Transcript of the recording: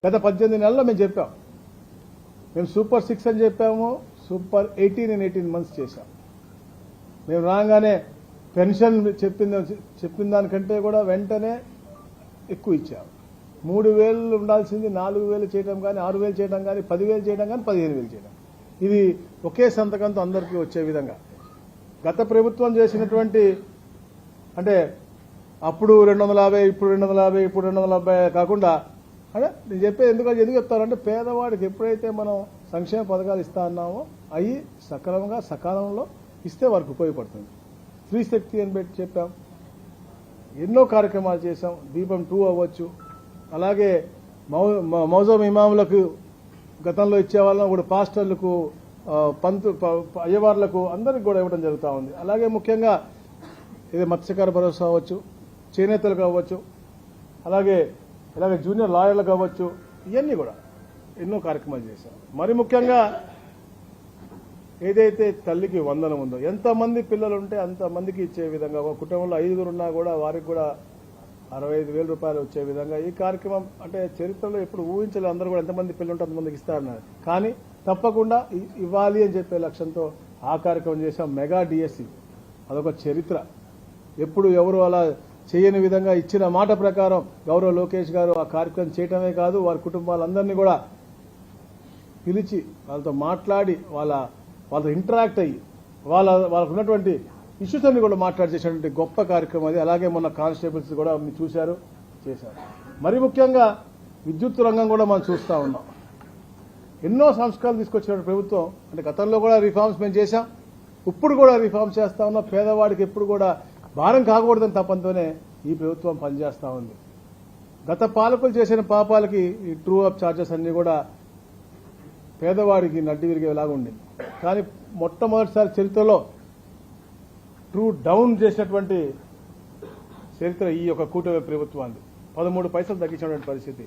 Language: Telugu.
గత 18 నెలల్లో మేము చెప్పాం. మేము సూపర్ 6 అని చెప్పాము, సూపర్ 18 and 18 months చేశాం. మేము రాగానే పెన్షన్ చెప్పిన దానికంటే కూడా వెంటనే ఎక్కువ ఇచ్చాము. 3,000 ఉండాల్సింది 4,000 చేయడం కానీ, 6,000 చేయడం కానీ, 10,000 చేయడం కానీ, 15,000 చేయడం. ఇది ఒకే సంతకంతో అందరికీ వచ్చే విధంగా గత ప్రభుత్వం చేసినటువంటి, అంటే అప్పుడు 250, ఇప్పుడు 250, ఇప్పుడు 270 కాకుండా, అంటే నేను చెప్పేది ఎందుకు చెప్తానంటే, పేదవాడికి ఎప్పుడైతే మనం సంక్షేమ పథకాలు ఇస్తా అన్నామో అవి సక్రమంగా సకాలంలో ఇస్తే వారికి ఉపయోగపడుతుంది. స్త్రీ శక్తి అని పెట్టి చెప్పాం, ఎన్నో కార్యక్రమాలు చేశాం. దీపం 2 అవ్వచ్చు, అలాగే మౌజం ఇమాములకు గతంలో ఇచ్చే వాళ్ళని కూడా పాస్టర్లకు, అయ్యవార్లకు అందరికి కూడా ఇవ్వడం జరుగుతూ ఉంది. అలాగే ముఖ్యంగా ఇది మత్స్యకార భరోసా అవ్వచ్చు, చేనేతలకు అవ్వచ్చు, అలాగే జూనియర్ లాయర్లకు అవ్వచ్చు, ఇవన్నీ కూడా ఎన్నో కార్యక్రమాలు చేశాం. మరి ముఖ్యంగా ఏదైతే తల్లికి వందనం ఉందో, ఎంతమంది పిల్లలు ఉంటే అంతమందికి ఇచ్చే విధంగా, ఒక కుటుంబంలో 5 ఉన్నా కూడా వారికి కూడా 65,000 రూపాయలు వచ్చే విధంగా ఈ కార్యక్రమం, అంటే చరిత్రలో ఎప్పుడు ఊహించలేదు. అందరూ కూడా ఎంతమంది పిల్లలు ఉంటే అంతమందికి ఇస్తారన్నారు. కానీ తప్పకుండా ఇవ్వాలి అని చెప్పే లక్ష్యంతో ఆ కార్యక్రమం చేశాం. మెగా డిఎస్సి అదొక చరిత్ర. ఎప్పుడు ఎవరు అలా చేయని విధంగా ఇచ్చిన మాట ప్రకారం గౌరవ లోకేష్ గారు ఆ కార్యక్రమం చేయటమే కాదు, వారి కుటుంబాలందరినీ కూడా పిలిచి వాళ్ళతో మాట్లాడి వాళ్ళతో ఇంటరాక్ట్ అయ్యి వాళ్ళకు ఉన్నటువంటి ఇష్యూస్ అన్ని కూడా మాట్లాడి చేసినటువంటి గొప్ప కార్యక్రమం అది. అలాగే మొన్న కానిస్టేబుల్స్ కూడా మీరు చూశారు, చేశారు. మరి ముఖ్యంగా విద్యుత్ రంగం కూడా మనం చూస్తూ ఉన్నాం. ఎన్నో సంస్కరణలు తీసుకొచ్చిన ప్రభుత్వం, అంటే గతంలో కూడా రిఫార్మ్స్ మేము చేశాం, ఇప్పుడు కూడా రిఫార్మ్స్ చేస్తా ఉన్నాం. పేదవాడికి ఎప్పుడు కూడా భారం కాకూడదని తప్పంతోనే ఈ ప్రభుత్వం పనిచేస్తూ ఉంది. గత పాలకులు చేసిన పాపాలకి ఈ ట్రూ అప్ ఛార్జెస్ అన్ని కూడా పేదవాడికి నడ్డి విరిగేలాగా ఉంది. కానీ మొట్టమొదటిసారి చరిత్రలో ట్రూ డౌన్ చేసినటువంటి చరిత్ర ఈ యొక్క కూటమి ప్రభుత్వాన్ని 13 పైసలు తగ్గించినటువంటి పరిస్థితి.